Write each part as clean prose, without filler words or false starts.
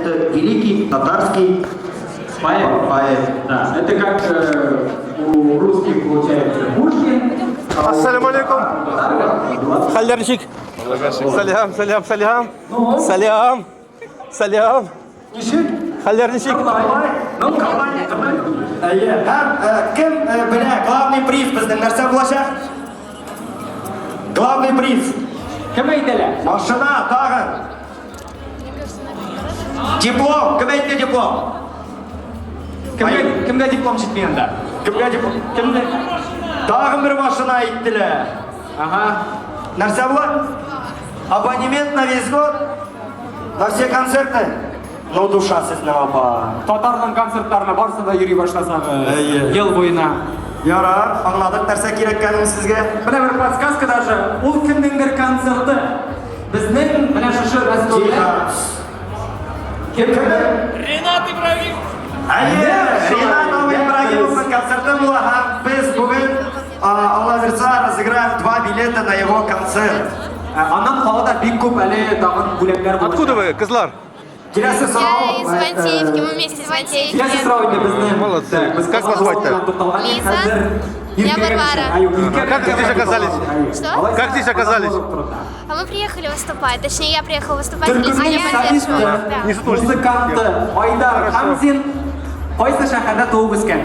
это великий татарский поэт. Да, это как у русских получается Пушкин. Ассаляму алейкум. Халярчик. Салям, салям, салям. Салям. Салям. Халярничек. Кем, бля, главный приз біздің нәрсе болашақ? Главный приз. Кім айтылы? Машина, тағы. Диплом, кім айтты диплом? Кімге диплом жетпейінді? Кімге диплом? Кімді? Тағы бір машина айттылы. Ага. Нәрсе болады? Абонемент на весь год, на все концерты. Ну, душа сіздің апа. Татардың концерттарына барса да йüри башласаңыз, ел бойына. Ярар, аңладық нәрсе керек кәдім сізге. Мына бір подсказка даже, ол кімдіңдір концерті. Біздің мына шышы Мәскеуде. Кімді? Ренат Ибрагим. Ренат Ибрагимовның концерті бұл, біз бүгін, Алла берса, разыграем 2 билета на его концерт. Анам қалада бик көп әлі тағын бүлемдер болды. Откуда вы, кызлар? Келесі Я сұрау. из Ивантеевки, мы вместе из Ивантеевки. Келесі сұрау енді біздің. Молодцы. Как вас звать-то? Лиза. Я Варвара. Как здесь оказались? Что? Как здесь оказались? А мы приехали выступать, точнее я приехала выступать, Лиза меня поддерживала. Да. Не слушайте. Музыканты Айдар Хамзин қойсы шахада туып өскен.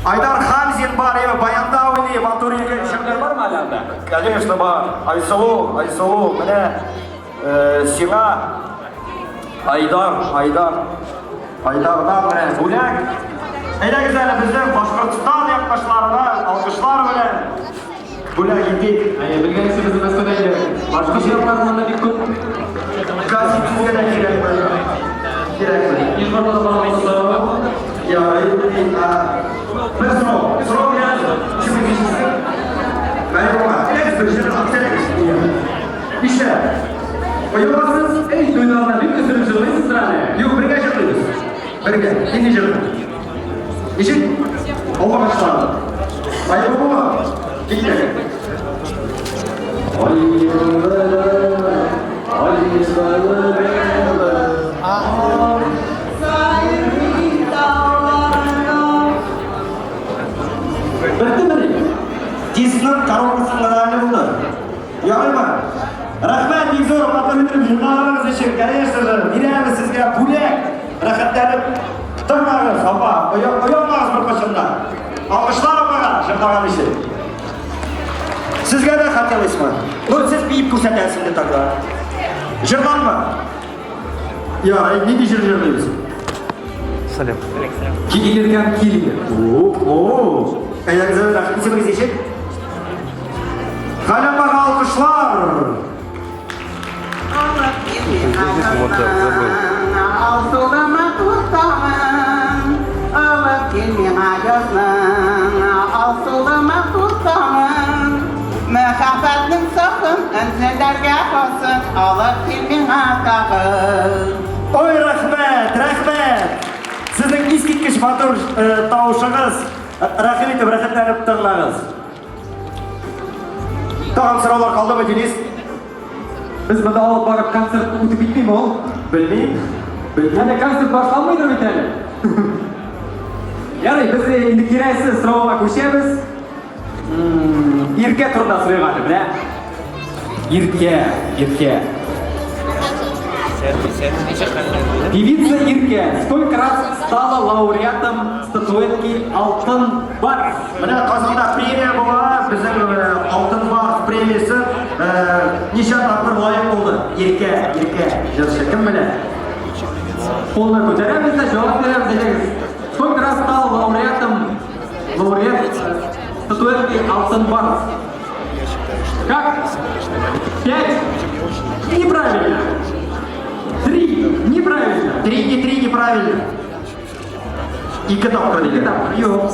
Айдар Хамзин бар, баяндауыны, Мантуринге Шахтар бар ма аланда? Конечно, бар. Айсулу, міне, сиңа, Айдардан міне, бүләк. Әйдәгіз әлі біздің Башқұртстан яқпашларына, алғышлар білән. Бүләк етейік. Білгенісі біздің Мәскеудегі башқа жерлерінен бик көп. Қазір бізге де керек бі. Ешбарда барамызды. Bir soru biraz şimdi geçsin. Ben ona bir şey anlatacağım. İşte. Oyunlarınız en duyulanlar bir kısım sürmeyi sırayla. Yok bir kaç yapıyoruz. Bir dinleyeceğim. İşin Allah başlar. Hayır baba. Gitti. Дисінің коробкасын ғадағаны бұлды. Яғылма. Рахмет, Бекзор, Матамитров, журналыңыз үшін, конечно же, береміз сізге бүлек. Рахаттарып, тұрмағыз, апа, ұйымағыз бір қошында. Алғышлар апаға, жырдаған үшін. Сізге де хотелось ма? Ну, сіз бейіп көрсетесіңді тогда. Жырдан ма? Я, не де жыр-жырлайыз? Салям. Кигелерген килге. О, әйіңізі рахмет сізіңіз ешек? Қаламаға алқышлар! Мәхәббәтнең сафын әнзәләргә басын, алып кил миңа тагын. Ой, рахмет! Сіздің искиткіш матур тауышыңыз, рахмет етіп, рахаттанып тыңлаңыз. Тағын сұраулар қалды ма, Денис? Біз бұнда алып барып концерт өтіп кетпей ме ол? Білмеймін. Әне концерт башталмайды ма әлі? Ярай, біз енді келесі сұрауға көшеміз. Ирке турында сұрайғаны, біле? Ирке. Певица Ирке сколько раз стала лауреатом статуэтки «Алтын бар»? Міне Қазанда премия бола, біздің «Алтын бар» премиясы неше тапқыр лайық болды. Ирке, жыршы, кім біле? Қолына көтереміз де, жауап береміз дегіз. Сколько раз стал лауреат статуэтки «Алтын бар»? Как? 5? Неправильно. 3. Неправильно. 3 неправильно. Екі тапқыр дейді. Yok.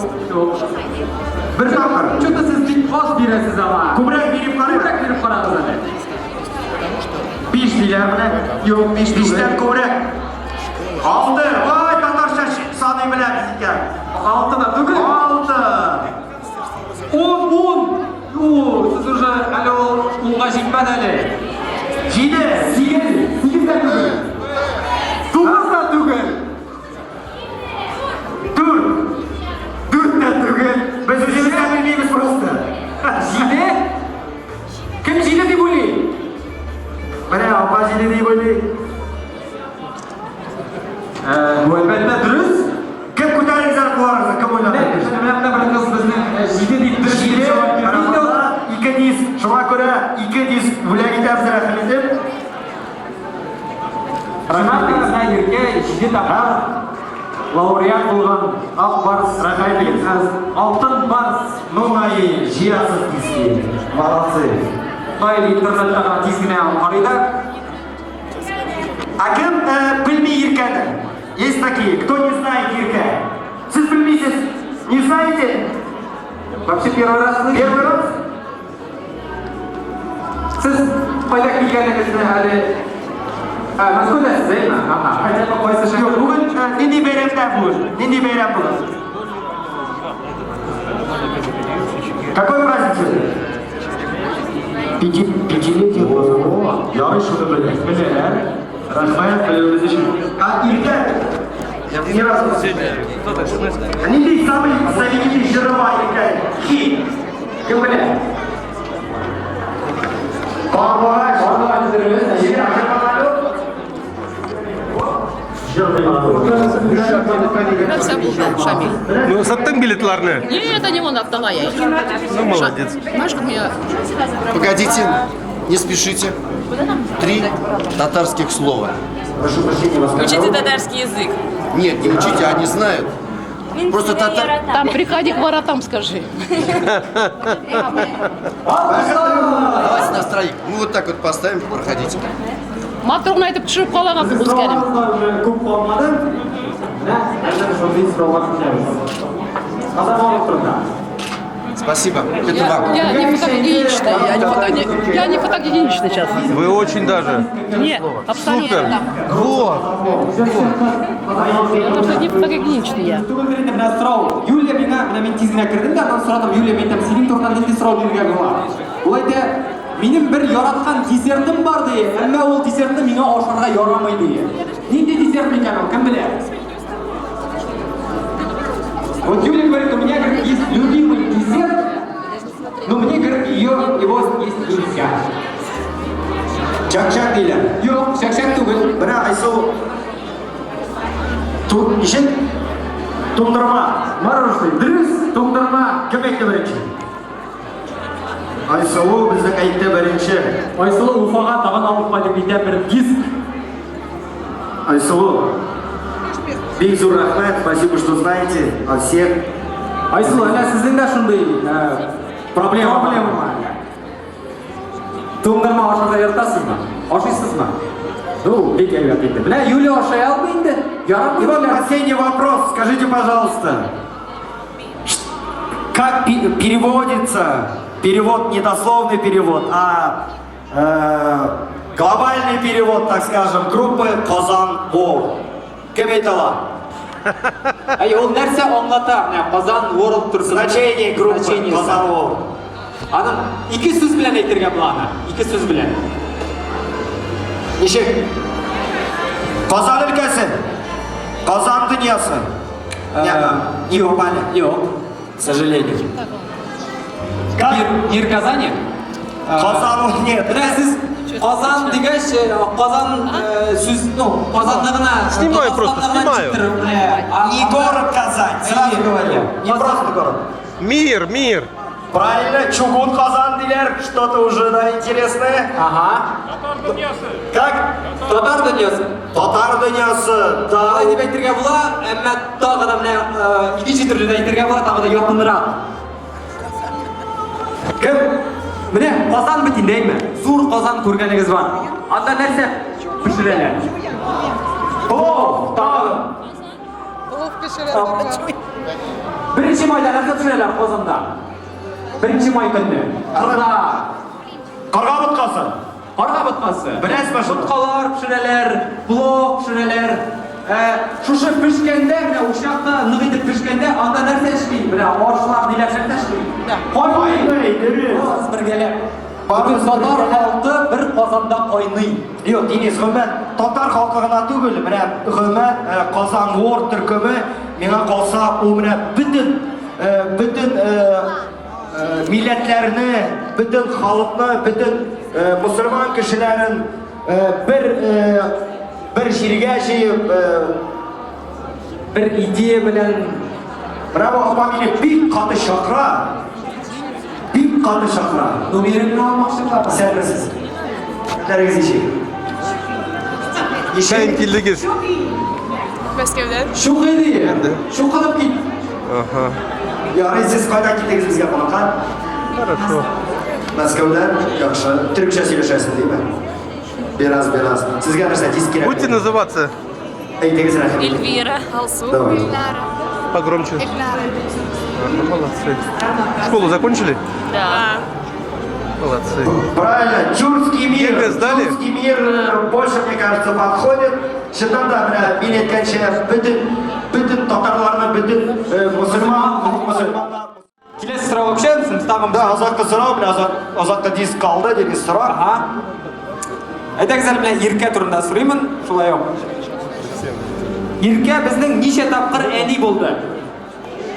Bir tапқыр. Что-то siz bir az biresiz ama. Көбірек беріп қарай. Көбірек беріп қараңыз әлі. 5 дейлер міне. Yok, 5'ten көбірек. 6. Vay, Tatarша саны білеміз екен. 6'da түгіл. 6. 10. Siz уже әлі ұлға жетпәді әлі. 7. 8'den түгіл. 9'dan Рахмат мына ерке җиде тапкыр лауреат булган Ак Барс рәхәт итегез. Алтын Барс Нуңайы жиясыз диски. Молодцы. Қытай интернеттағы дискіне қарайды. А кем білмей Ирканы? Есть такие, кто не знает Ирка? Сіз білмейсіз? Не знаете? Вообще первый раз слышу. Первый раз? Сіз қайда келгеніңізді әлі Мәскеудесіз, деймі? Қайда қойсы Жоқ, бүгін нендей бәйрәмдә бүгін? Нендей бәйрәм бүгін? Какой праздник сегодня? Пятилетие года. Ярый шуны білдік. Білер. Рахмет, білуіміз үшін. А Ирка? Ни разу. Нендей самый знаменитый жырыма Ирка? Хит. Кім білер? Барлығы жер ашырмағаны. Ну, саттың билетларны. Нет, это не он, отдала я их. Ну, молодец. Знаешь, как меня... Погодите, не спешите. 3 татарских слова. Прошу прощения, вас. Учите татарский язык. Нет, не учите, они знают. Просто татар... Там приходи к воротам, скажи. Давайте нас троих. Мы вот так вот поставим, проходите. Матруғын айтып түшіріп қалаған бұл кәрім. Көп қалмады. Спасибо. Это вам. Я не фотогеничный, я не фотогеничный сейчас. Вы очень даже. Нет, абсолютно. Супер. Вот. Я не фотогеничный я. Түгін берінде мына сұрау. Юлия мен тезіне кірдім де, анан сұрадым, Юлия мен сенің тоқтан нендей сұрау беруге болады. Ол айтты, менің бір яратқан десертім бар де, әмма ол десертті меңа ашарға ярамайды де. Нендей десерт екен ол, кім білер? Вот Юлия говорит, у меня, говорит, есть любимый десерт, но мне, говорит, его есть нельзя. Чак-чак дейлер. Yok, şak түгіл. Мына Айсыл ішін тоңдырма. Мороженое, дұрыс, тоңдырма. Кім айтты бірінші? Айсылу біздің айтты бірінші. Айсылу Уфаға тағын алып па деп айтты бір диск. Айсылу, бек зор рахмет, спасибо, что знаете о всех. Айсылу, әлі сіздің де шындай проблема бар. Тоңдырма ашарда ертасыз ба? Ашайсыз ба? Ну, бек әйбет дейді. Бля, Юлия ашай алмайды. И вот последний вопрос, скажите, пожалуйста, как переводится, перевод, не дословный перевод, а глобальный перевод, так скажем, группы Казан World. Кем это ла? Ай, ол нәрсе аңлата, Казан World тұрсын. Значение группы Казан World. Анын iki сөз білен әйтірге бұланы. Iki сөз білен. Нешек? Казан өлкәсі, Казан дүниясы. Не попали? Yok. К сожалению. Ир Казани? Казан нет. Сіз Қазан дегенш, Қазан сөз, ну, Қазандығына... Снимаю просто, снимаю. Не город Казань, сразу говорю. Не просто город. Мир, мир. Правильно, Чугун Казан дилер, что-то уже, да, интересное. Ага. Как? Татар дүниесі. Татар дүниесі, да. Қалай деп әйтірге бұла, әмі тағы да міне екінші түрлі әйтірге бұла, тағы да яқынырақ. Кім? Міне, Қазан бітін деймі? Зур Қазан көргеніңіз бар. Анда нәрсе пішірелер. Плов, тағы. Бірінші майда нәрсе пішірелер Қазанда. Бірінші май күнді. Қарға бұтқасы. Қарға бұтқасы. Білесіз бе шықты? Бұтқалар пішірелер, плов пішірелер. Шушы пішкенде, ушақта нығыйтып пішкенде, анда нәрсе ішпейді. Оршылар нейлер нәрсе ішпейді. Қоймай. Біргеле. Бүгін татар халқы бір Қазанда қойный. Yok, Deniz, hürmet, Tatar halkına tügül, hürmet, Kazan World Türkümü, mena kalsa, o bütün milletlerini, bütün halkını, bütün Müslüman kişilerin bir şirge şeyip, Bir ideya bilen bravo, ama beni bir katı şakra, numerini almakçı var. sen misiniz? Nereniz işi? Тәңкілігіз. Мәскеуден. Шу қайды? Шу қалып кет. Ага. Ярый, сіз қайдан кеттіңіз бізге қонаққа? Хорошо. Мәскеуден, жақсы. Түркше сөйлесесің деймін. Biraz. Сізге нәрсе тез керек. Будете называться Айтыңыз рахмет. Эльвира. Алсу. Давай. погромче? Эльнара. Ага, молодцы. Школу закончили? Да. Молодцы. Правильно, тюркский мир. ЕГЭ сдали? Тюркский мир больше, мне кажется, подходит. Шыннан да, бля, мен еткенше, бүтін татарларны, бүтін мұсылмандар. Келесі сұрау өкшен, сыныстағым. Да, азаққа сұрау, бля, азаққа диск қалды деген сұрақ. Аха. Айтаңыздар мен Ерке турында сұраймын, шулай ау. Ерке біздің неше тапқыр әни болды?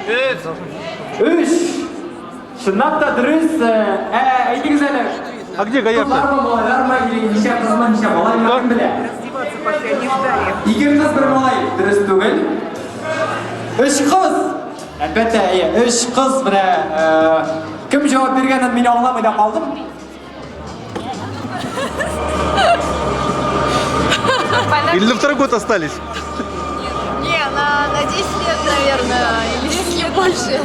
3. Шыннап та дұрыс. Айтыңыз әлі. А где Қызлар Гаярта? ма, балалар ма, или неше қыз ма, неше балай ма, кім біле? 2 қыз бір малай, дұрыс түгіл. 3 қыз. Әлбәттә, 3 қыз, міне, кім жауап бергенін мен аңламай да қалдым. Или на второй год остались? Не, на 10 лет, наверное, или 10 лет больше.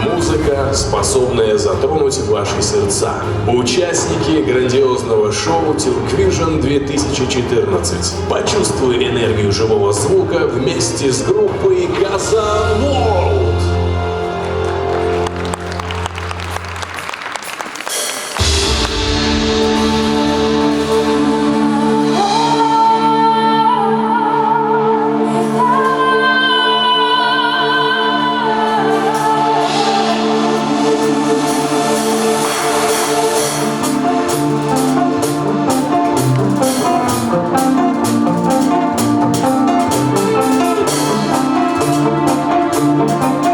Музыка, способная затронуть ваши сердца. Участники грандиозного шоу Turkvision 2014. Почувствуй энергию живого звука вместе с группой Kazan World. Thank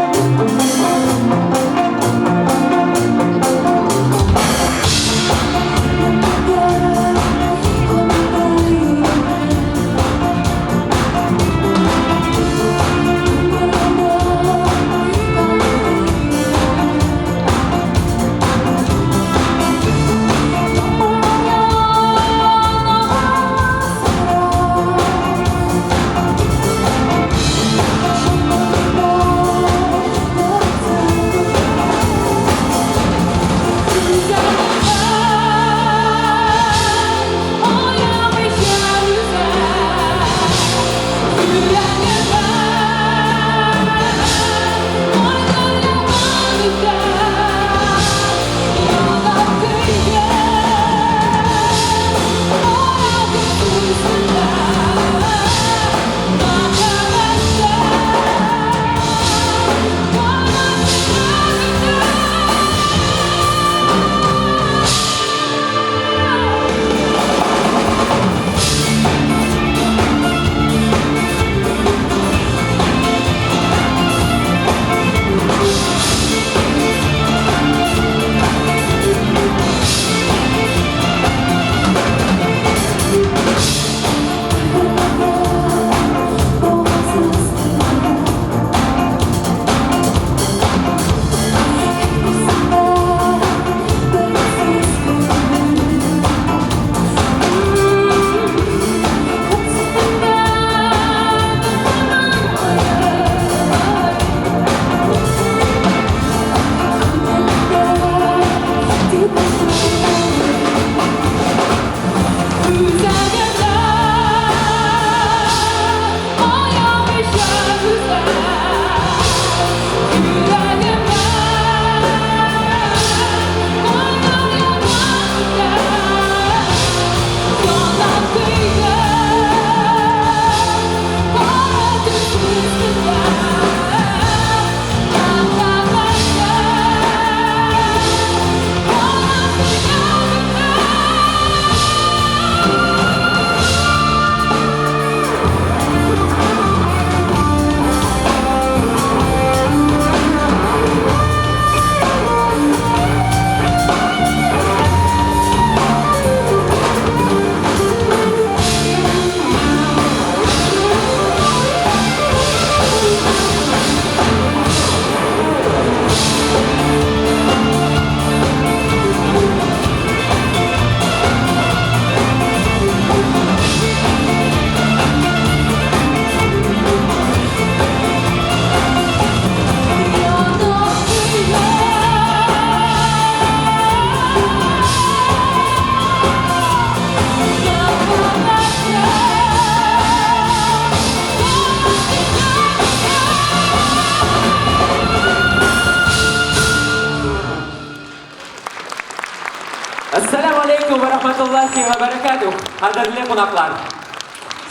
Rahmatullahi va barakatuh. Qadrli qonaqlar.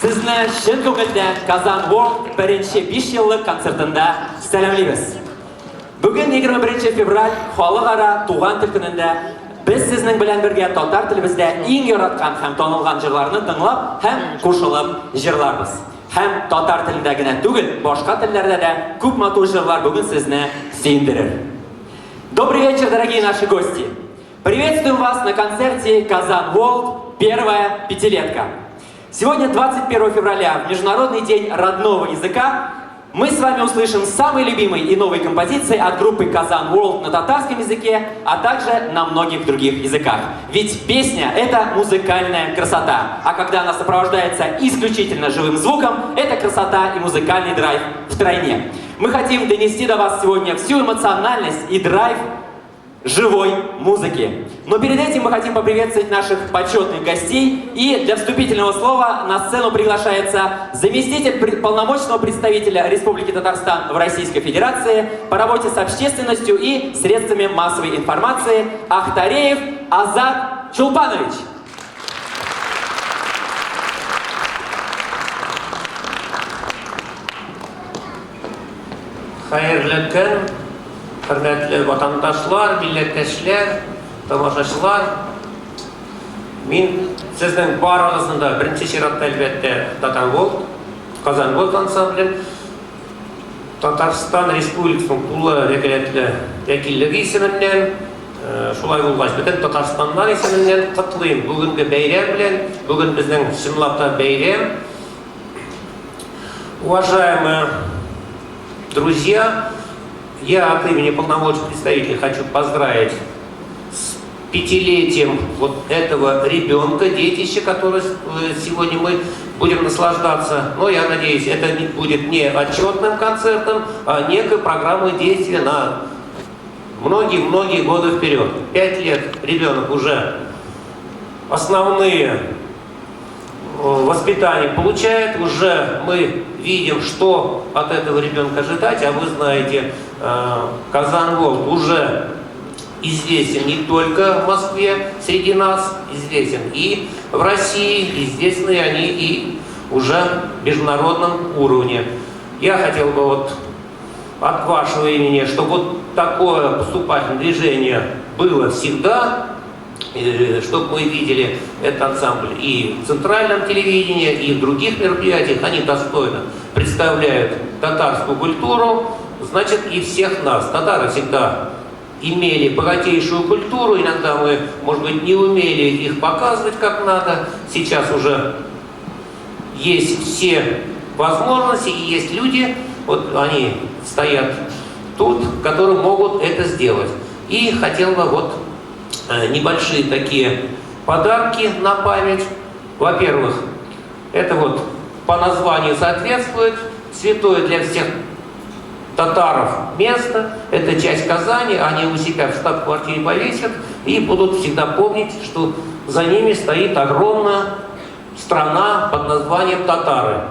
Sizni chin ko'ngildan Kazan World 1-5 yillik konsertida salomlaymiz. Bugun 21 fevral xalqaro tug'an til kunida biz sizning bilan birga tatar tilimizda eng yaratgan ham tanilgan jillarni tinglab ham qo'shilib jillarmiz. Ham tatar tilidagina tugul, boshqa tillarda da ko'p matol jillar bugun sizni suyundirir. Добрый вечер, дорогие наши гости. Приветствуем вас на концерте Kazan World «Первая пятилетка». Сегодня, 21 февраля, в Международный день родного языка, мы с вами услышим самые любимые и новые композиции от группы Kazan World на татарском языке, а также на многих других языках. Ведь песня — это музыкальная красота, а когда она сопровождается исключительно живым звуком, это красота и музыкальный драйв втройне. Мы хотим донести до вас сегодня всю эмоциональность и драйв живой музыки. Но перед этим мы хотим поприветствовать наших почетных гостей. И для вступительного слова на сцену приглашается заместитель полномочного представителя Республики Татарстан в Российской Федерации по работе с общественностью и средствами массовой информации Ахтареев Азат Чулпанович. Хайырлы көн, хөрмәтле ватандашлар, милләттәшләр, тамашачылар. Мин сезнең барыгызны да беренче чиратта әлбәттә Kazan World ансамблен Татарстан Республикасының тулы вәкиллеге исеменнән, шулай булгач, бөтен Татарстаннар исеменнән котлыйм бүгенге бәйрәм белән. Бүген безнең чынлап та бәйрәм. Уважаемые друзья, я от имени полномочных представителей хочу поздравить с 5-летием вот этого ребенка, детища, который сегодня мы будем наслаждаться. Но я надеюсь, это будет не отчетным концертом, а некой программой действия на многие-многие годы вперед. 5 лет ребенок уже основные воспитание получает, уже мы видим, что от этого ребенка ожидать, а вы знаете, Kazan World уже известен не только в Москве, среди нас известен и в России, известны они и уже в международном уровне. Я хотел бы вот от вашего имени, чтобы вот такое поступательное движение было всегда, чтобы мы видели этот ансамбль и в центральном телевидении, и в других мероприятиях. Они достойно представляют татарскую культуру, значит, и всех нас. Татары всегда имели богатейшую культуру, иногда мы, может быть, не умели их показывать как надо. Сейчас уже есть все возможности, и есть люди, вот они стоят тут, которые могут это сделать. И хотел бы вот небольшие такие подарки на память. Во-первых, это вот по названию соответствует, святое для всех татаров место, это часть Казани, они у себя в штаб-квартире повесят и будут всегда помнить, что за ними стоит огромная страна под названием татары.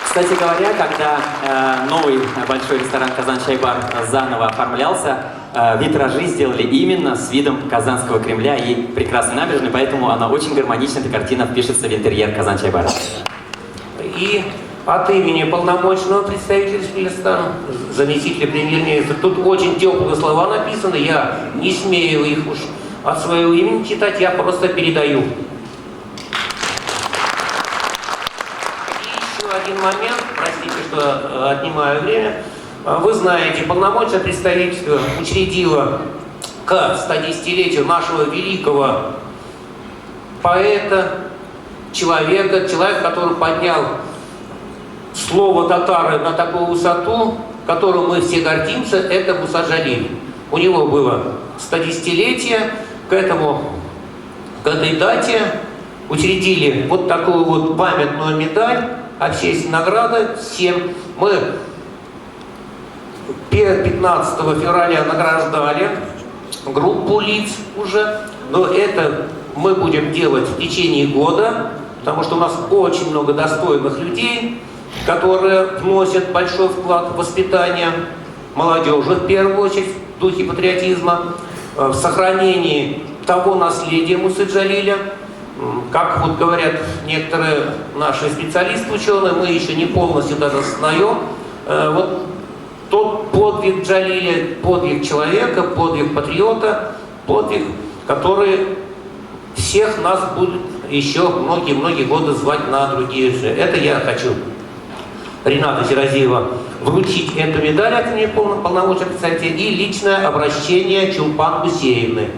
Кстати говоря, когда новый большой ресторан «Казан Чай-бар» заново оформлялся, витражи сделали именно с видом Казанского Кремля и прекрасной набережной, поэтому она очень гармонично, эта картина впишется в интерьер «Казан Чай-бара». И от имени полномочного представителя Республикана, заместителя премьер-министра, тут очень теплые слова написаны, я не смею их уж от своего имени читать, я просто передаю. Один момент, простите, что отнимаю время. Вы знаете, полномочное представительство учредило к 110-летию нашего великого поэта, человека, который поднял слово татары на такую высоту, которую мы все гордимся, это Муса Джалиль. У него было 110-летие, к этой дате учредили вот такую вот памятную медаль, общественной награды всем. Мы 15 февраля награждали группу лиц уже, но это мы будем делать в течение года, потому что у нас очень много достойных людей, которые вносят большой вклад в воспитание молодежи, в первую очередь, в духе патриотизма. в сохранении того наследия Мусы Джалиля. Как вот говорят некоторые наши специалисты, ученые, мы еще не полностью даже осознаем вот тот подвиг Джалиля, подвиг человека, подвиг патриота, подвиг, который всех нас будет еще многие-многие годы звать на другие же. Это я хочу Рената Сиразиева вручить эту медаль от имени полномочия представителя и личное обращение Чулпан Гусеевны.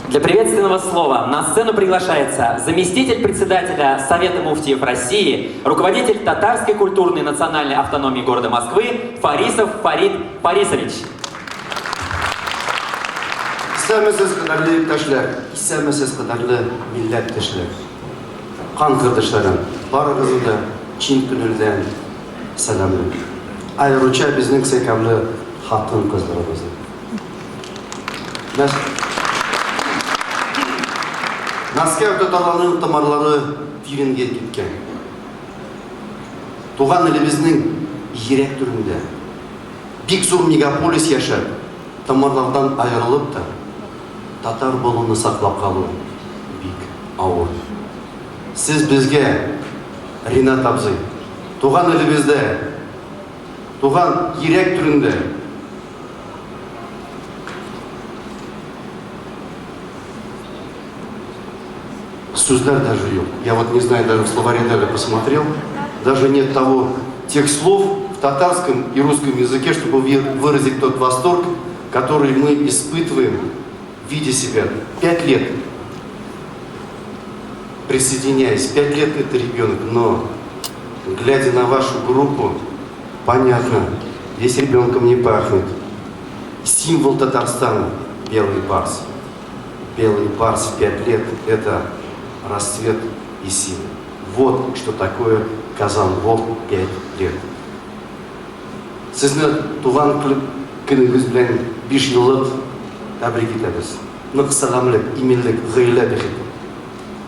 Для приветственного слова на сцену приглашается заместитель председателя Совета муфтиев России, руководитель Татарской культурной национальной автономии города Москвы Фарисов Фарид Фарисович. Исәмесез кадерле иптәшләр, исәмесез кадерле милләттәшләр. Кан кырдышларым, барыгызны да чын күңелдән сәламлыйм. Аеруча безнең сөйкемле хатын-кызларыбызны. Мәскәү татарларының тамырлары тирәнгә киткән. Туган илебезнең йөрәк түрендә бик зур мегаполис яшәп, тамырлардан аерылып та, татар булуны саклап калу бик авыр. Сез безгә, Ринат абзый, туган илебездә, туган йөрәк түрендә Суздар даже yok. Я вот не знаю, даже в словаре даже посмотрел, даже нет тех слов в татарском и русском языке, чтобы выразить тот восторг, который мы испытываем, видя себя 5 лет, присоединяясь. 5 лет это ребенок, но глядя на вашу группу, понятно, здесь ребенком не пахнет. Символ Татарстана – белый барс. Белый барс в 5 лет – это расцвет и сила. Вот что такое Казан-Волк 5 лет. Сезне туган көнегез белән 5 еллык тәбрик итәбез. Нык сәламлык, иминлек, гыйлә бәхет.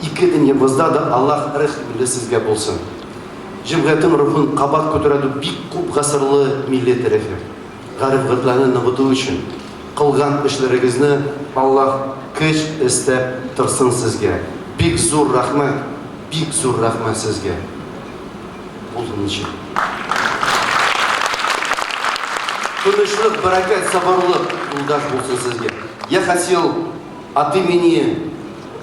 Ике дөньябызда да Аллах рәхмәтле сезгә булсын. Җәмгыятьнең рухын кабат күтәрү бик күп гасырлы милләт тарихы. Гариф-гытларны ныгыту өчен кылган эшләрегезне Аллах көч эстәп торсын сезгә. Бик зур рахмәт сезгә. Булдымчы. Тынычлык, бәрәкәт, сабырлык улдаш булсын сезгә. Я хотел от имени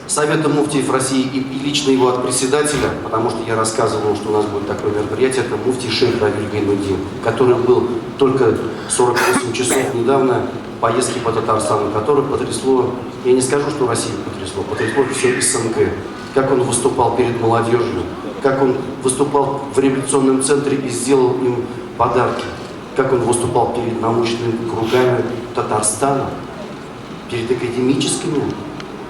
Совета муфтиев России и лично его от председателя, потому что я рассказывал, что у нас будет такое мероприятие, это муфтий шейх Равиль Гайнуддин, который был только 48 часов недавно в поездке по Татарстану, который потрясло, я не скажу, что Россию потрясло все СНГ. Как он выступал перед молодежью, как он выступал в революционном центре и сделал им подарки, как он выступал перед научными кругами Татарстана, перед академическими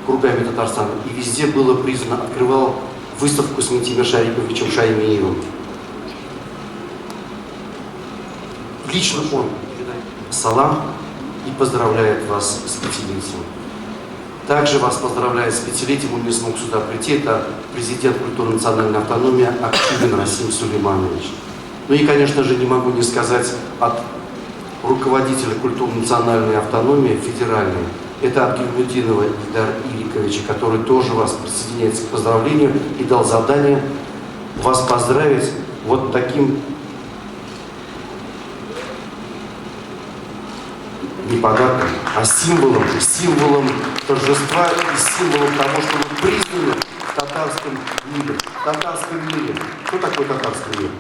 кругами Татарстана, и везде было признано, открывал выставку с Митимир Шариповичем Шаймиевым. Лично он салам и поздравляет вас с 5-летием. Также вас поздравляет с 5-летием, он не смог сюда прийти, это президент культурной национальной автономии Активин Расим Сулейманович. Ну и, конечно же, не могу не сказать от руководителя культурной национальной автономии федеральной, это Абдельмудинова Ильдар Иликовича, который тоже вас присоединяется к поздравлению и дал задание вас поздравить вот таким не подарком, а символом торжества и символом того, что вы признаны в татарском мире. Что такое татарский мир?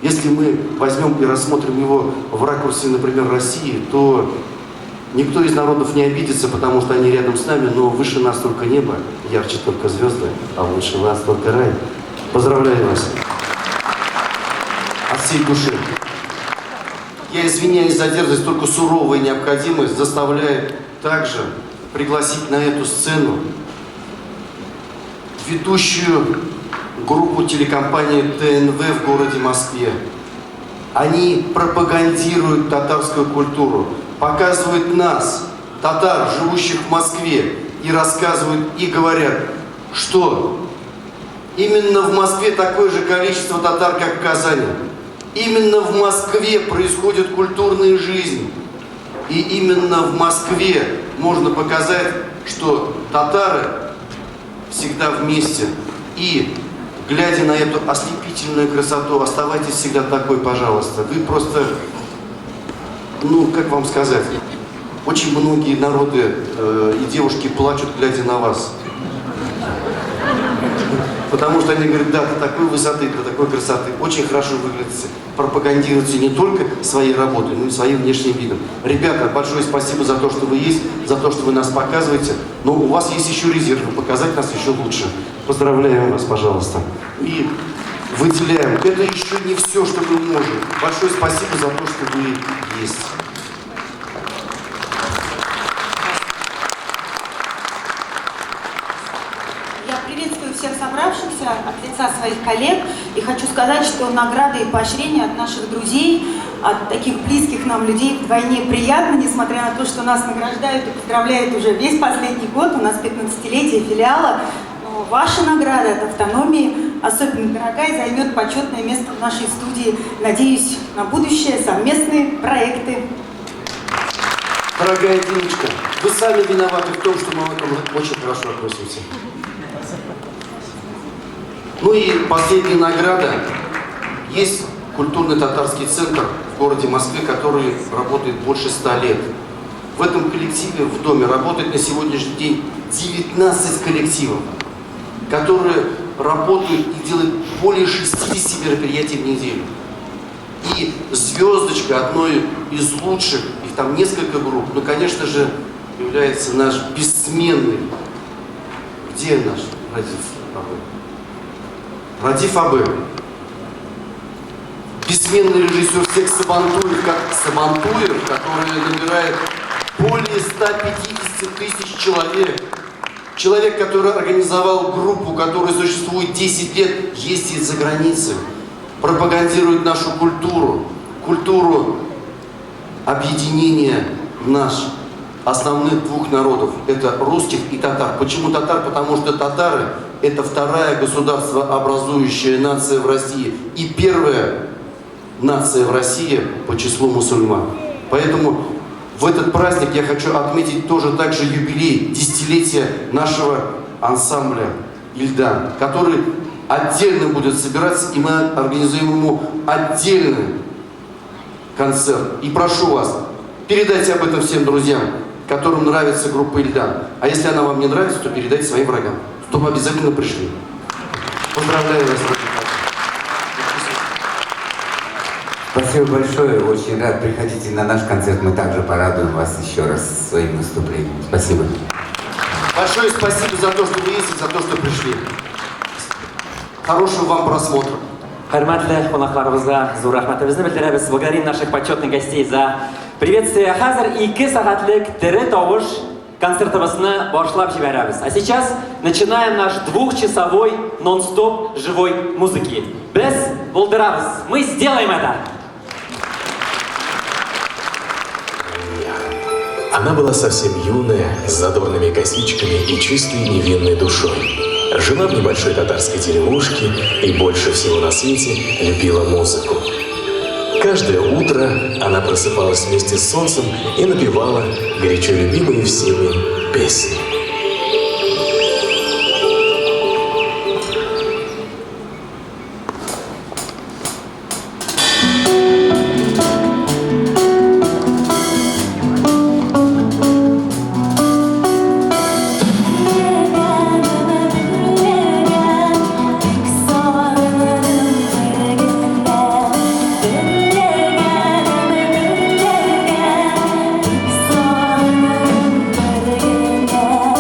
Если мы возьмем и рассмотрим его в ракурсе, например, России, то никто из народов не обидится, потому что они рядом с нами, но выше нас только небо, ярче только звезды, а выше нас только рай. Поздравляю вас от всей души. Я извиняюсь за дерзость, только суровая необходимость заставляет также пригласить на эту сцену ведущую группу телекомпании ТНВ в городе Москве. Они пропагандируют татарскую культуру, показывают нас, татар, живущих в Москве, и рассказывают, и говорят, что Именно в Москве такое же количество татар, как в Казани. Именно в Москве происходит культурная жизнь. И именно в Москве можно показать, что татары всегда вместе. И, глядя на эту ослепительную красоту, оставайтесь всегда такой, пожалуйста. Вы просто, ну, как вам сказать, очень многие народы и девушки плачут, глядя на вас. Потому что они говорят, да, до такой высоты, до такой красоты, очень хорошо выглядите, пропагандируете не только своей работой, но и своим внешним видом. Ребята, большое спасибо за то, что вы есть, за то, что вы нас показываете, но у вас есть еще резервы, показать нас еще лучше. Поздравляем вас, пожалуйста. И выделяем. Это еще не все, что мы можем. Большое спасибо за то, что вы есть. Всех собравшихся от лица своих коллег, и хочу сказать, что награды и поощрения от наших друзей, от таких близких нам людей вдвойне приятно, несмотря на то, что нас награждают и поздравляют уже весь последний год, у нас 15-летие филиала, но ваша награда от автономии особенно дорогая и займет почетное место в нашей студии. Надеюсь на будущее, совместные проекты. Дорогая Диночка, вы сами виноваты в том, что мы к этому очень хорошо относимся. Ну и последняя награда. Есть культурный татарский центр в городе Москве, который работает больше 100 лет. В этом коллективе, в доме, работает на сегодняшний день 19 коллективов, которые работают и делают более 60 мероприятий в неделю. И звездочка одной из лучших, их там несколько групп, но, конечно же, является наш бессменный. Где наш Радиф Абы? Бессменный режиссер всех Сабантуев, который набирает более 150 тысяч человек. Человек, который организовал группу, которая существует 10 лет, ездит за границей, пропагандирует нашу культуру объединения наших основных двух народов. Это русских и татар. Почему татар? Потому что татары – это вторая государствообразующая нация в России и первая нация в России по числу мусульман. Поэтому в этот праздник я хочу отметить тоже также юбилей, десятилетия нашего ансамбля «Ильдан», который отдельно будет собираться, и мы организуем ему отдельный концерт. И прошу вас, передайте об этом всем друзьям, которым нравится группа «Ильдан». А если она вам не нравится, то передайте своим врагам, чтобы обязательно пришли. Поздравляю вас. Спасибо большое, очень рад. Приходите на наш концерт, мы также порадуем вас еще раз своим выступлением. Спасибо. Большое спасибо за то, что вы есть, и за то, что пришли. Хорошего вам просмотра. Хөрмәтле кунакларыбызга зур рәхмәтебезне белдерәбез. Благодарим наших почетных гостей за приветствие. Хәзер 2 сәгатьлек тере тавыш концертыбызны башлап җибәрәбез. А сейчас начинаем наш 2-часовой нон-стоп живой музыки. Без булдырабыз. Мы сделаем это! Она была совсем юная, с задорными косичками и чистой невинной душой. Жила в небольшой татарской деревушке и больше всего на свете любила музыку. Каждое утро она просыпалась вместе с солнцем и напевала горячо любимые всеми песни. Yeah.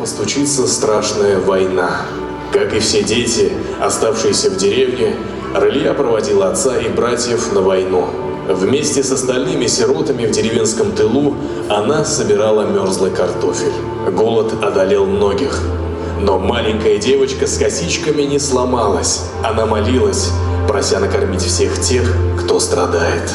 постучится страшная война. Как и все дети, оставшиеся в деревне, Рылья проводила отца и братьев на войну. Вместе с остальными сиротами в деревенском тылу она собирала мерзлый картофель. Голод одолел многих. Но маленькая девочка с косичками не сломалась. Она молилась, прося накормить всех тех, кто страдает.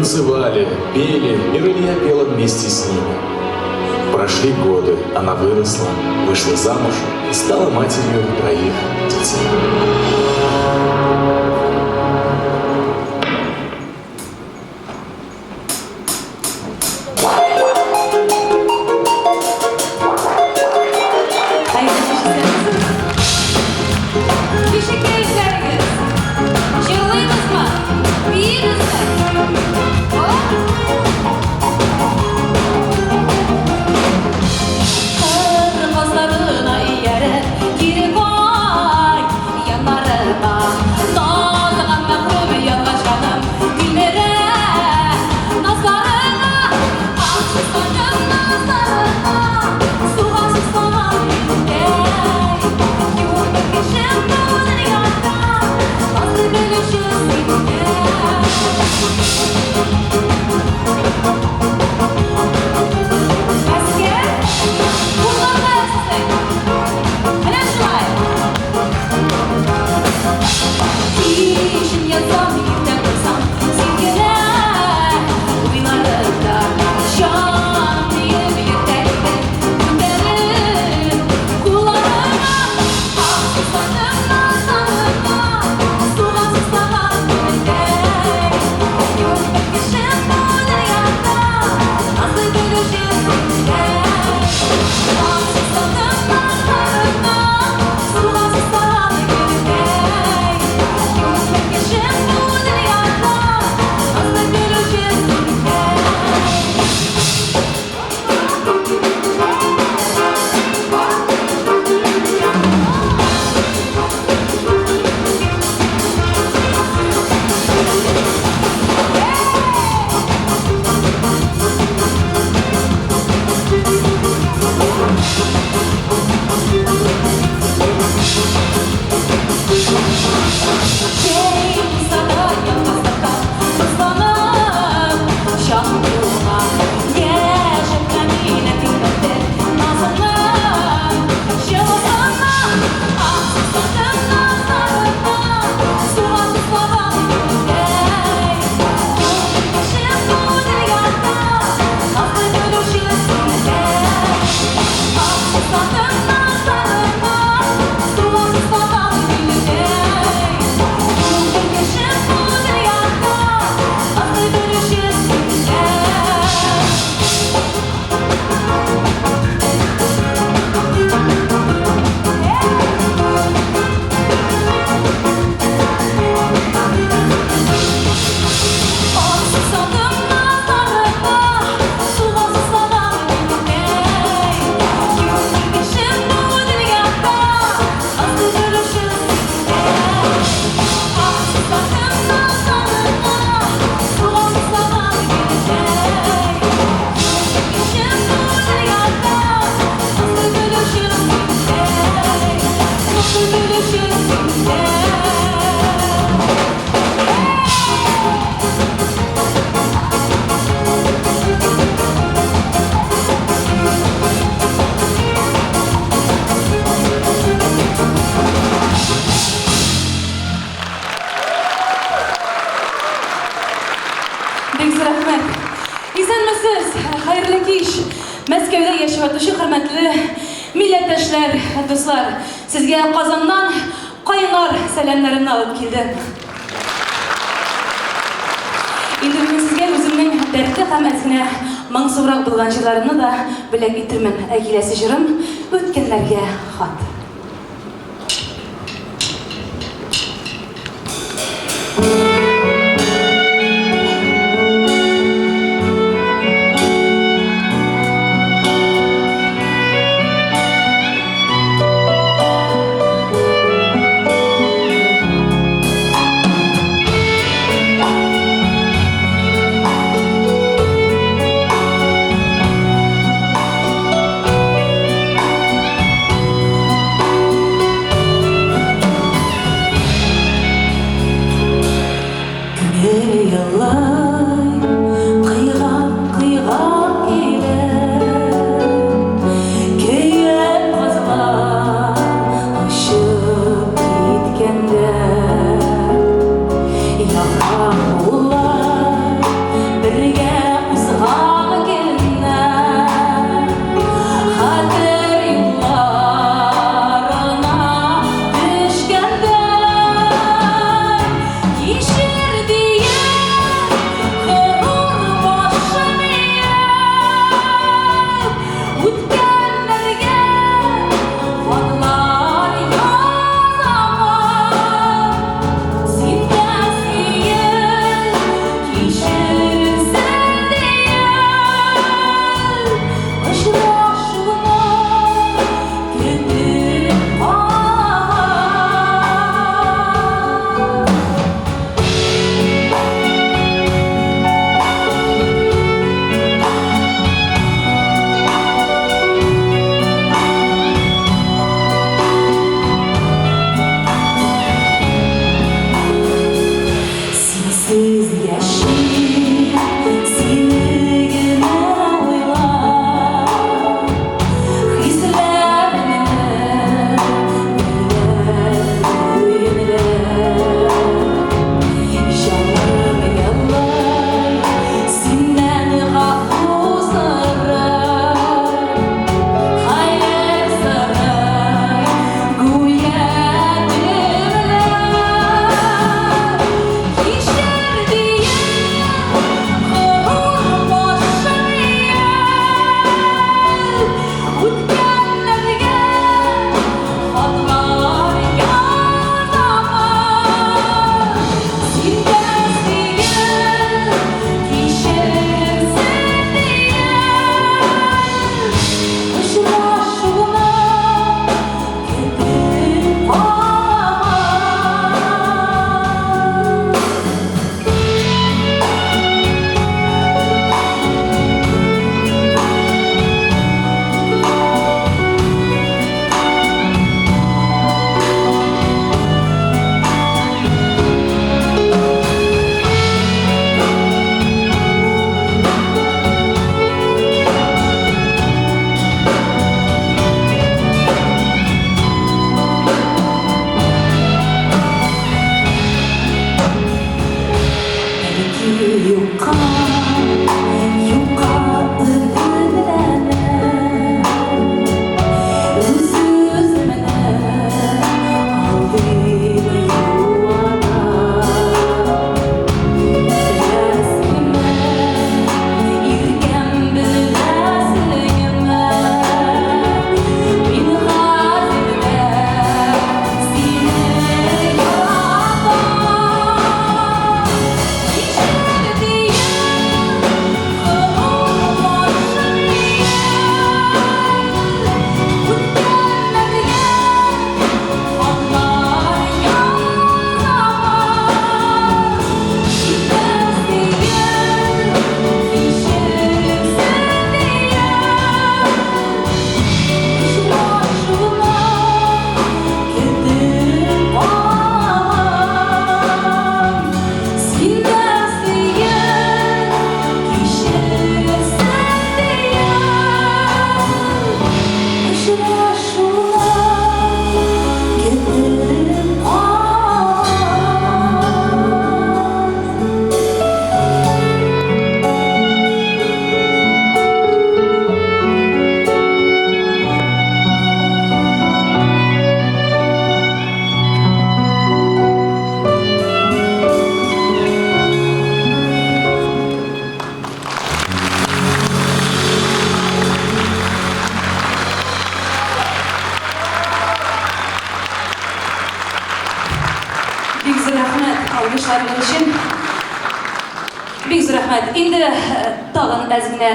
танцевали, пели, и Рылья пела вместе с ними. Прошли годы, она выросла, вышла замуж и стала матерью 3 детей. Мәскәүдә яшәп торучы хөрмәтле милләттәшләр, дуслар, сезгә Казаннан кайнар сәламнарымны алып килдем. Инде мин сезгә үземнең дәртле һәм әсенә моңсурак булган җырларымны да бүләк итермен. Ә киләсе җырым үткәннәргә хат. Бик зур рәхмәт алгышларыгыз өчен. Бик зур рәхмәт. Инде тагын әзгенә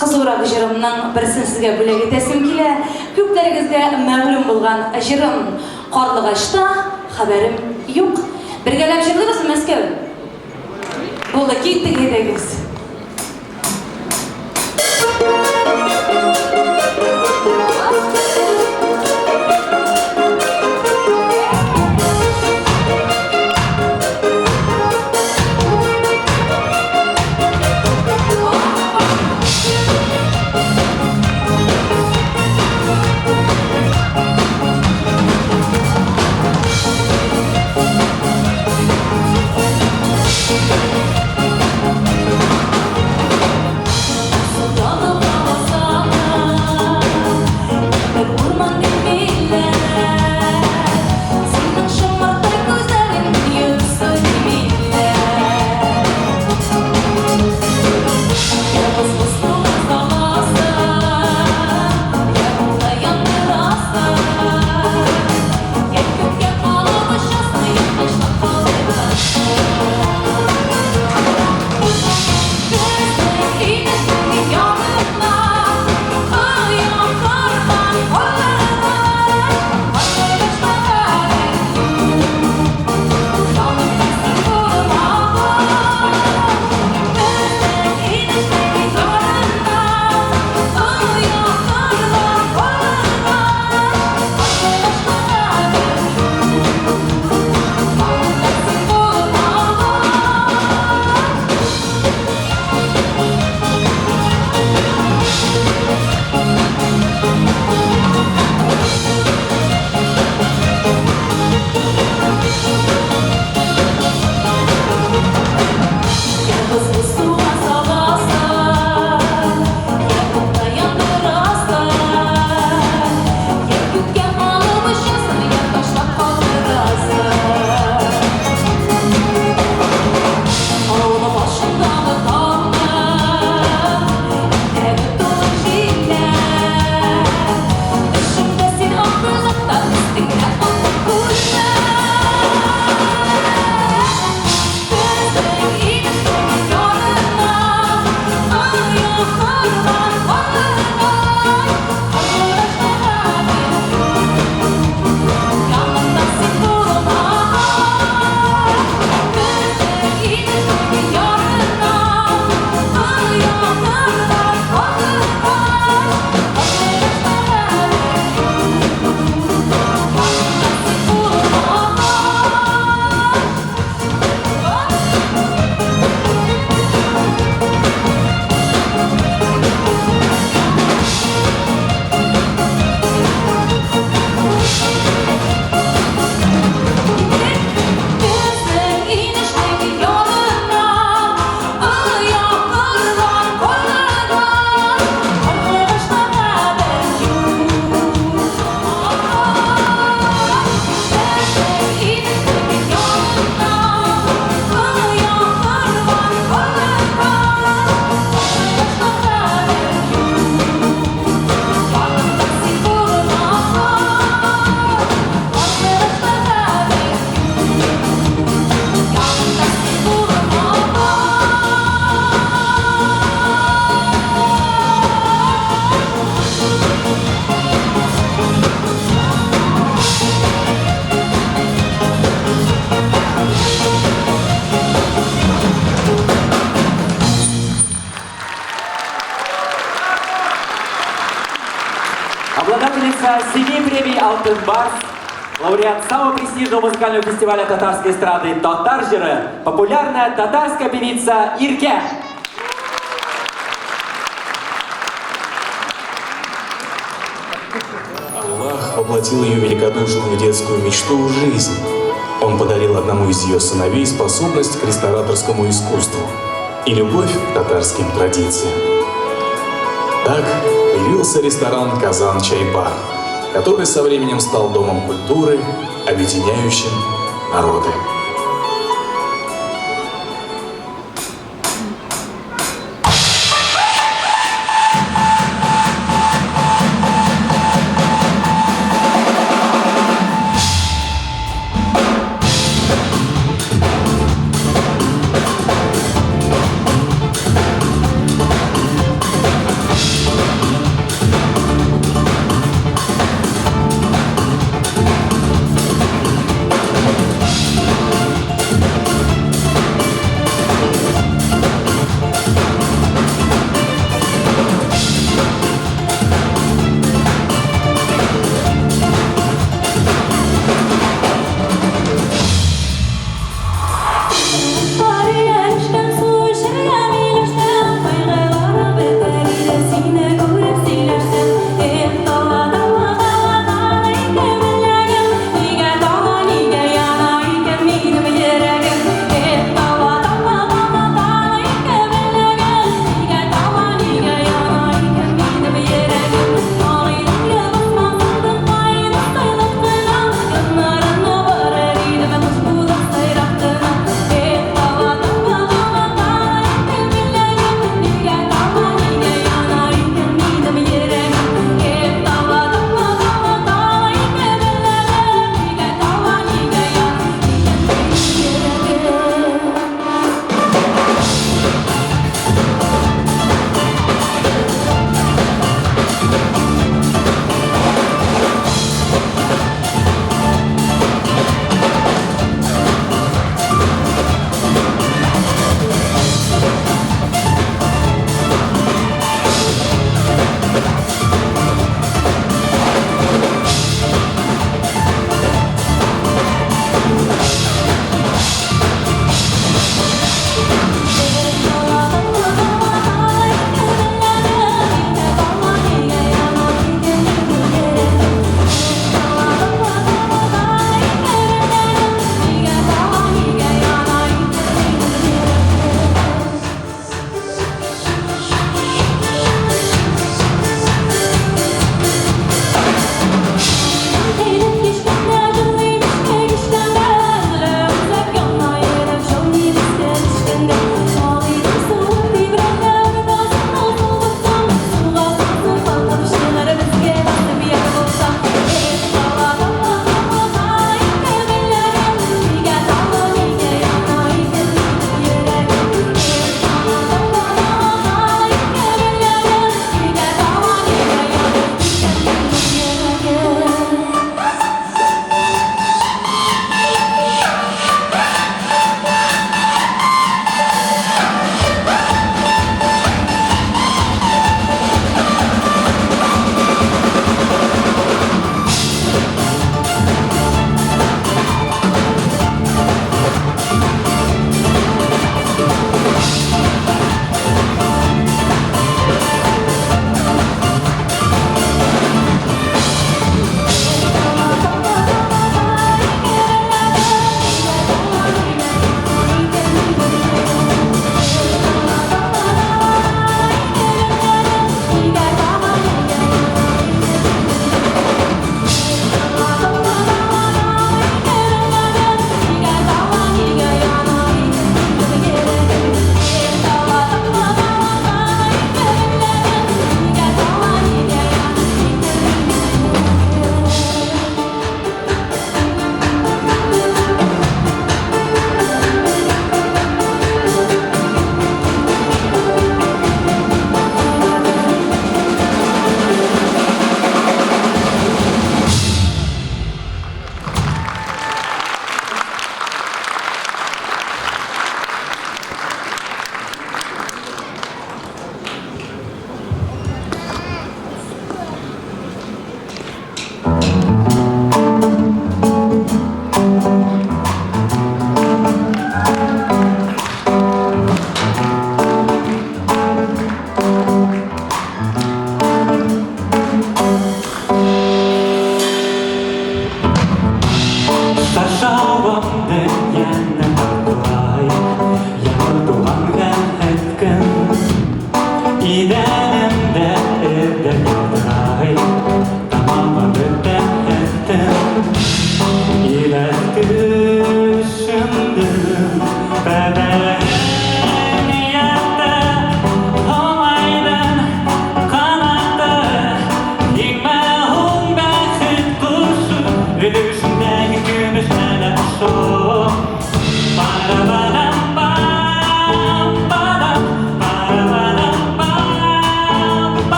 кызурак җырымның берсен сезгә бүләк итәсем килә. Күпләрегезгә мәгълүм булган җырым Карлыгачта хәбәрем юк. Бергәләп җырлыйбыз Мәскәү. Булды, киттек, әйдәгез. Обладательница 7 премий «Алтын барс», лауреат самого престижного музыкального фестиваля татарской эстрады «Татаржиры», популярная татарская певица Ирке. Аллах воплотил ее великодушную детскую мечту в жизнь. Он подарил одному из ее сыновей способность к рестораторскому искусству и любовь к татарским традициям. Так появился ресторан «Казан-Чай-бар», который со временем стал домом культуры, объединяющим народы.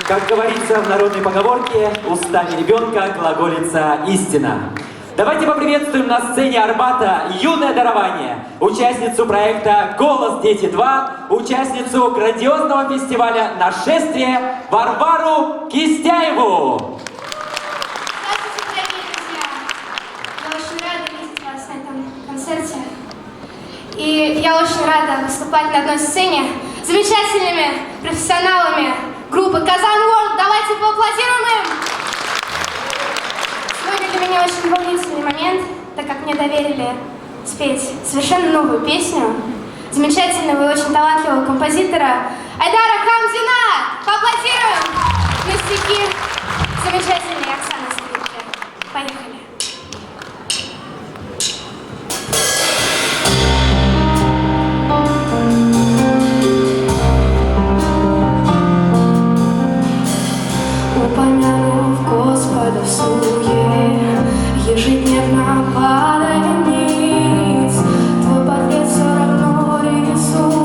Как говорится в народной поговорке, устами ребенка глаголится истина. Давайте поприветствуем на сцене Арбата юное дарование, участницу проекта «Голос Дети 2», участницу грандиозного фестиваля «Нашествие» Варвару Кистяеву. Здравствуйте, дорогие друзья! Я очень рада видеть вас на этом концерте. И я очень рада выступать на одной сцене с замечательными профессионалами группы Казан World. Давайте поаплодируем им! Сегодня для меня очень волнительный момент, так как мне доверили спеть совершенно новую песню замечательного и очень талантливого композитора Айдара Хамзина. Поаплодируем! На стихи замечательной Оксаны Скрипки. Поехали! Упомянув Господа в суе, ежедневно падая ниц, твой портрет все равно рисует.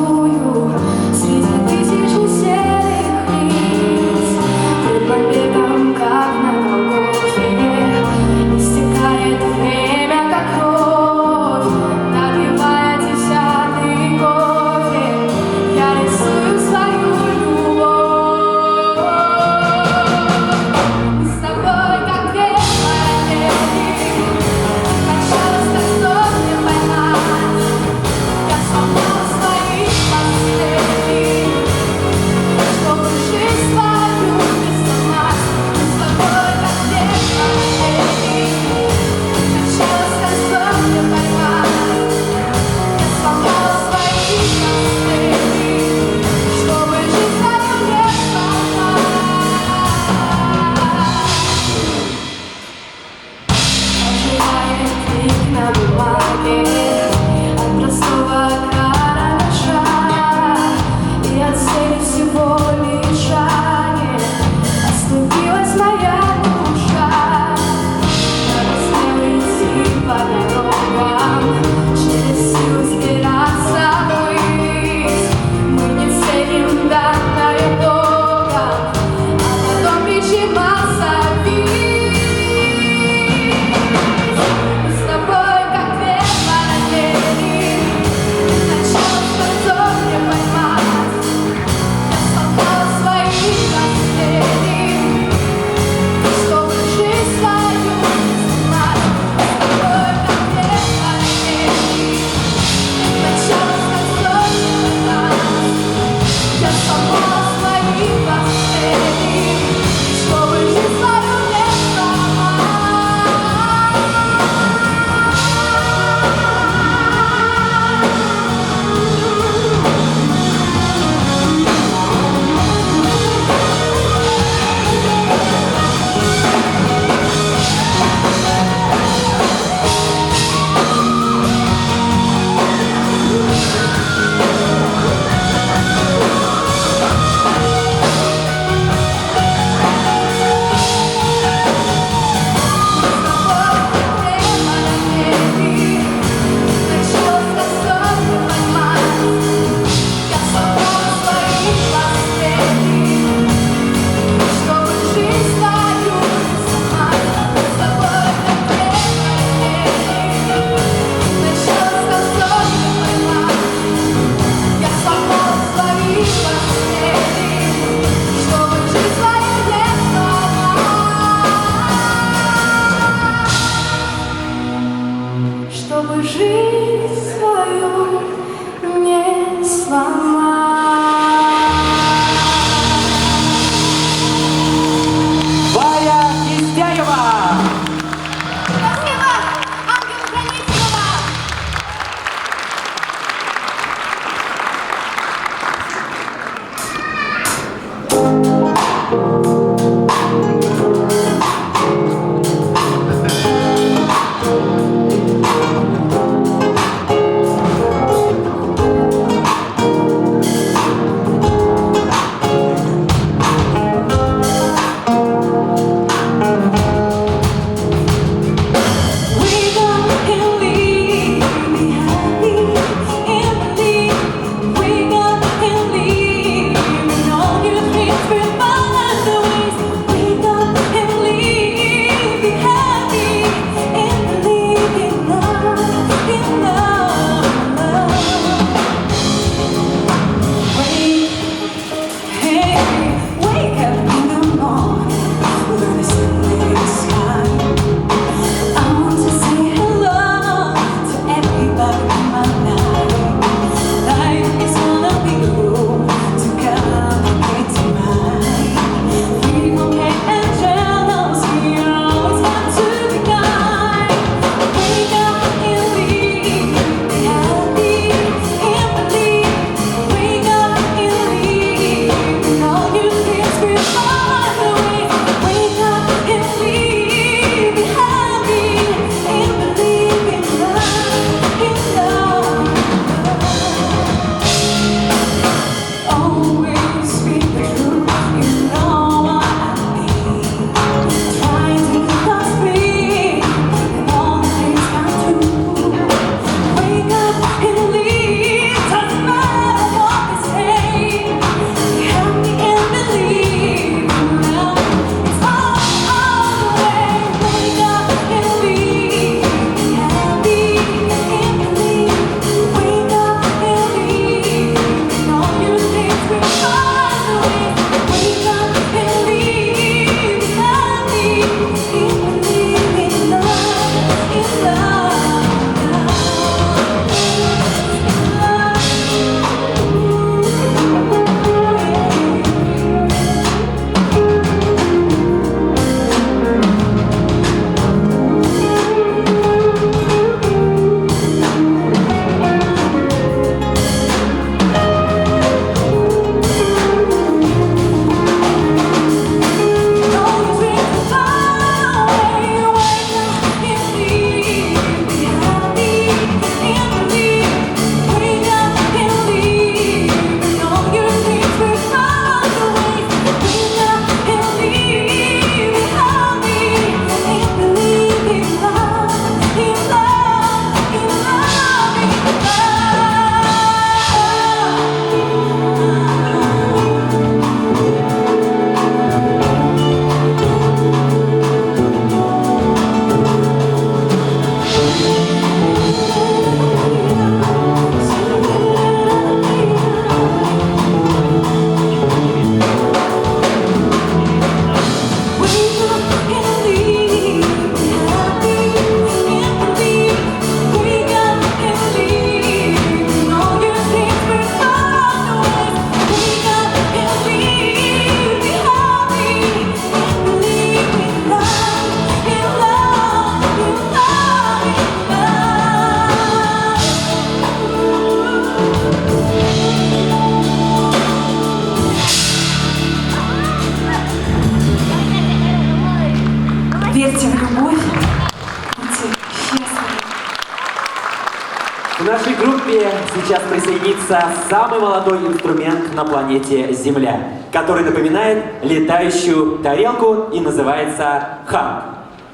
группе сейчас присоединится самый молодой инструмент на планете Земля, который напоминает летающую тарелку и называется хамп.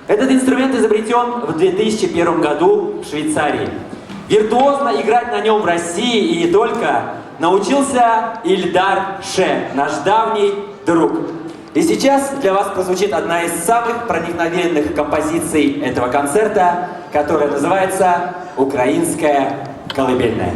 Этот инструмент изобретен в 2001 году в Швейцарии. Виртуозно играть на нем в России и не только научился Ильдар Ше, наш давний друг. И сейчас для вас прозвучит одна из самых проникновенных композиций этого концерта, которая называется «Украинская колыбельная».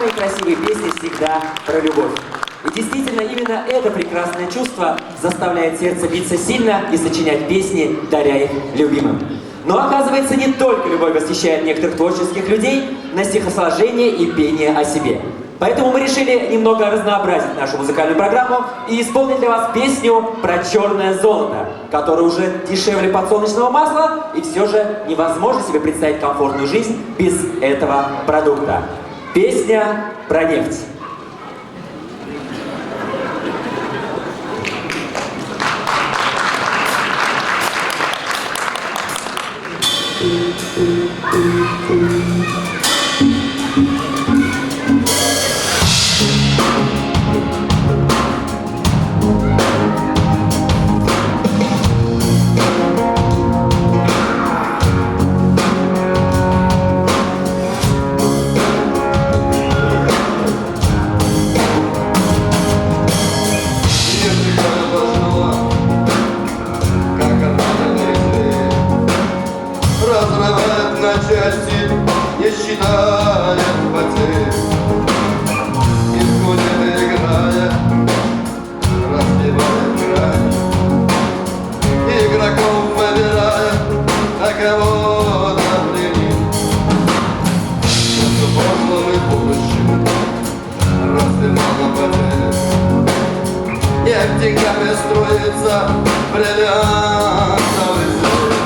самые красивые песни всегда про любовь. И действительно, именно это прекрасное чувство заставляет сердце биться сильно и сочинять песни, даря их любимым. Но оказывается, не только любовь восхищает некоторых творческих людей, на стихосложение и пение о себе. Поэтому мы решили немного разнообразить нашу музыкальную программу и исполнить для вас песню про черное золото, которое уже дешевле подсолнечного масла, и все же невозможно себе представить комфортную жизнь без этого продукта. Песня про нефть. Разрывает на части, не считая потерь. Исходит играя, разбивает грань. Игроков выбирая, а кого-то пленит. Между прошлым и будущим разделяла потерь. Нефть деньгами строится бриллиантовый зверь.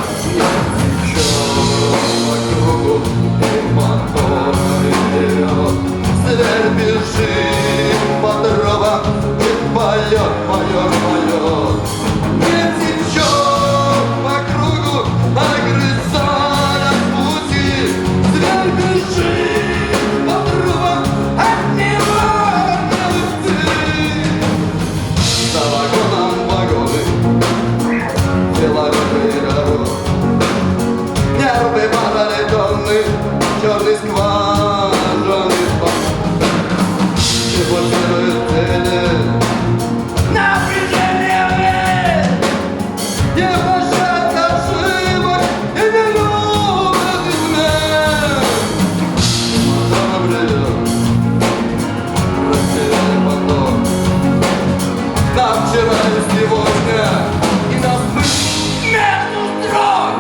Вокруг и мотор вперед. Зверь бежит по травам и поет, поет, поет. Не течет по кругу, огрызая пути. Зверь бежит по травам, от него не уйти. За вагоном вагоны, деловые дороги. Нервы паралитонны, черный скважины дебошируют цели. Напряжение время, не прощает ошибок и не любит измен. Мотор обречен, растеряли поток. Нам вчера и сегодня, и нас быть между строк.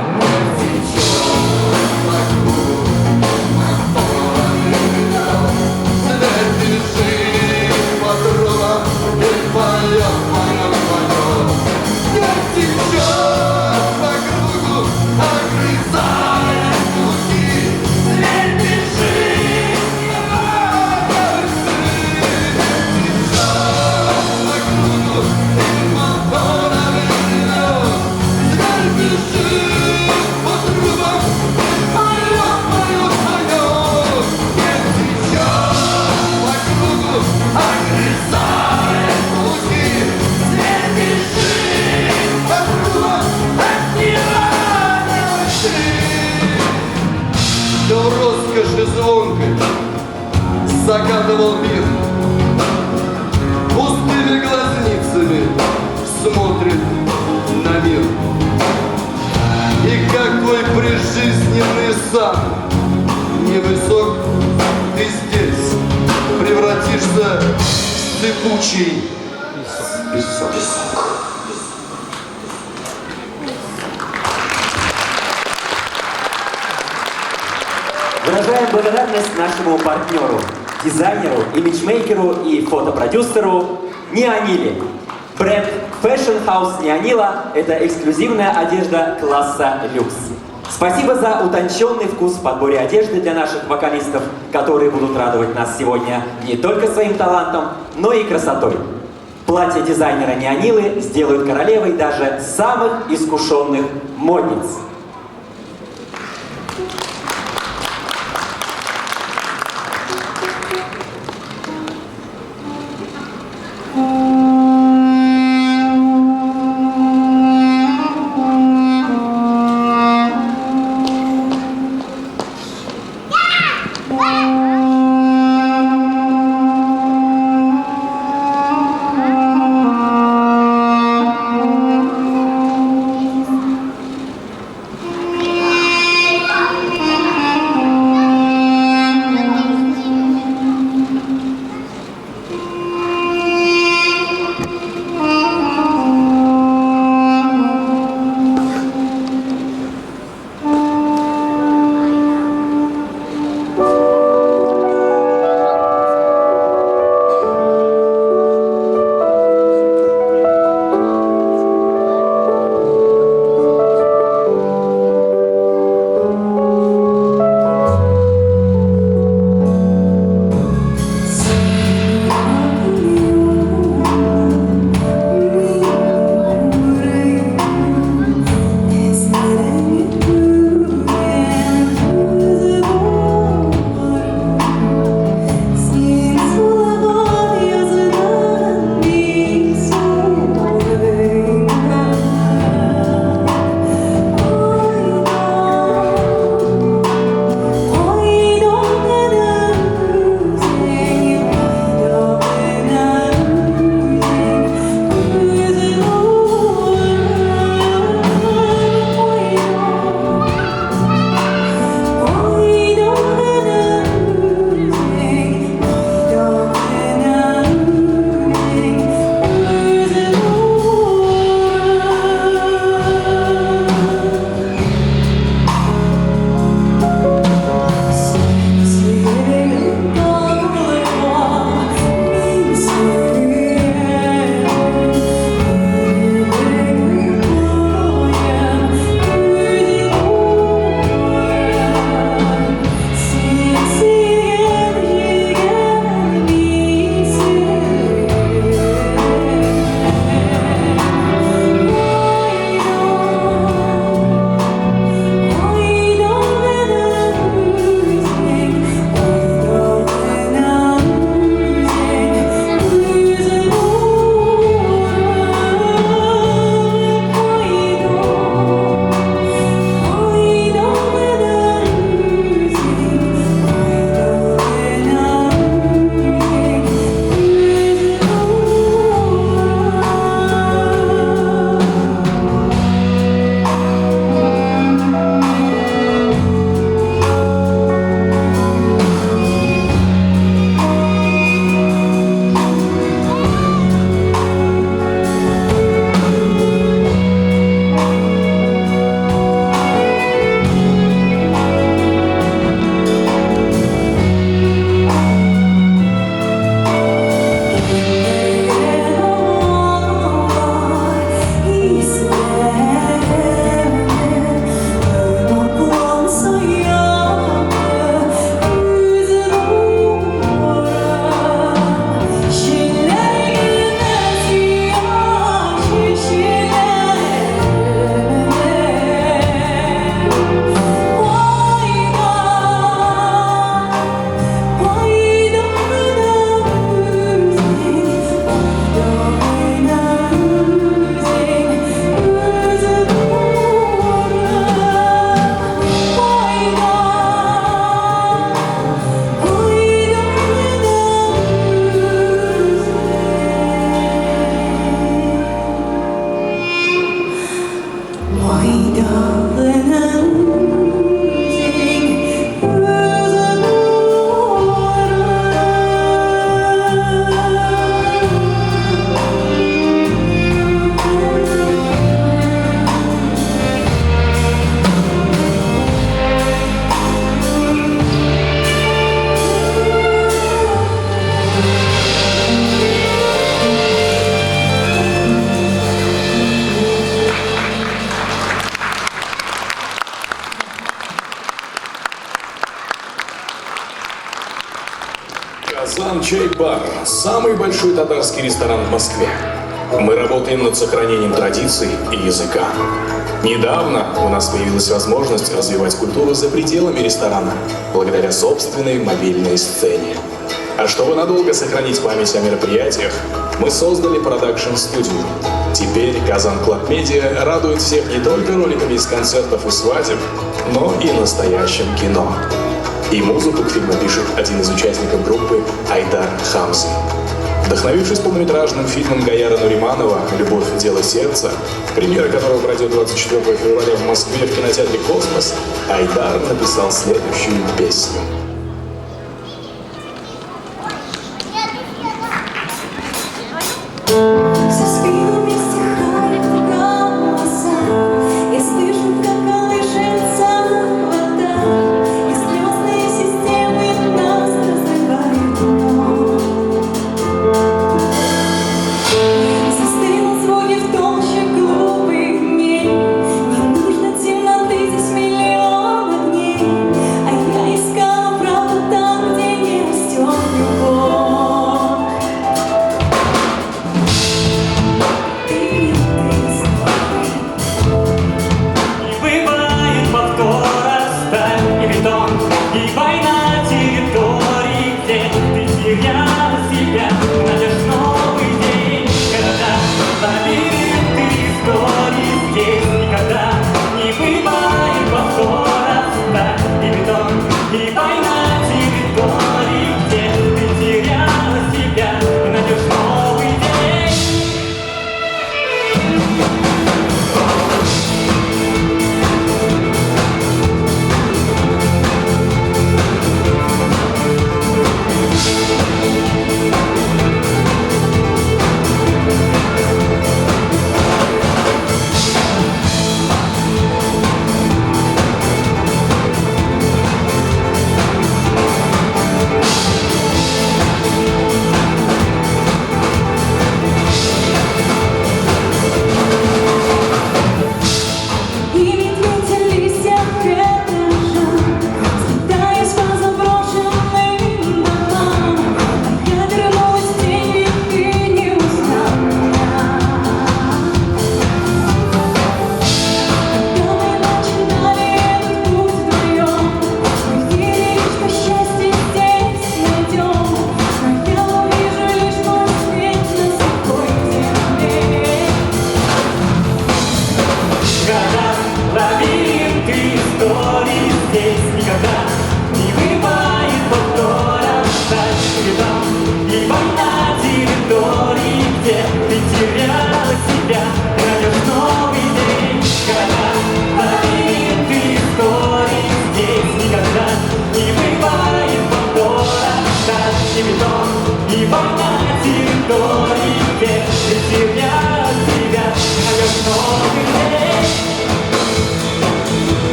Роскоши звонкой закатывал мир, пустыми глазницами смотрит на мир. И как твой прижизненный сан невысок, ты здесь превратишься в сыпучий песок. Выражаем благодарность нашему партнеру, дизайнеру, имиджмейкеру и фотопродюсеру Неониле. Бренд Fashion House Неонила – это эксклюзивная одежда класса люкс. Спасибо за утонченный вкус в подборе одежды для наших вокалистов, которые будут радовать нас сегодня не только своим талантом, но и красотой. Платье дизайнера Неонилы сделают королевой даже самых искушенных модниц. бар – самый большой татарский ресторан в Москве. Мы работаем над сохранением традиций и языка. Недавно у нас появилась возможность развивать культуру за пределами ресторана, благодаря собственной мобильной сцене. А чтобы надолго сохранить память о мероприятиях, мы создали продакшн-студию. Теперь Казан Клаб Медиа радует всех не только роликами из концертов и свадеб, но и настоящим кино. И музыку к фильму пишет один из участников группы Айдар Хамзи. Вдохновившись полнометражным фильмом Гаяра Нуриманова «Любовь, дело сердца», премьера которого пройдет 24 февраля в Москве в кинотеатре «Космос», Айдар написал следующую песню.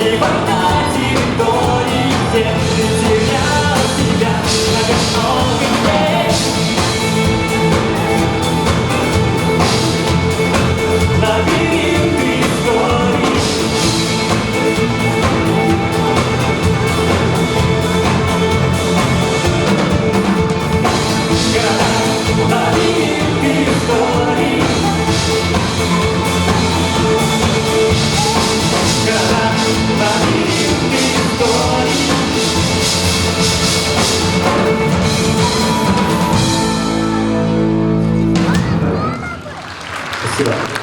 И война территорий, где ты терял себя много дней. Лабиринты историй. Города, лабиринты историй. Города, лабиринты историй. Спасибо.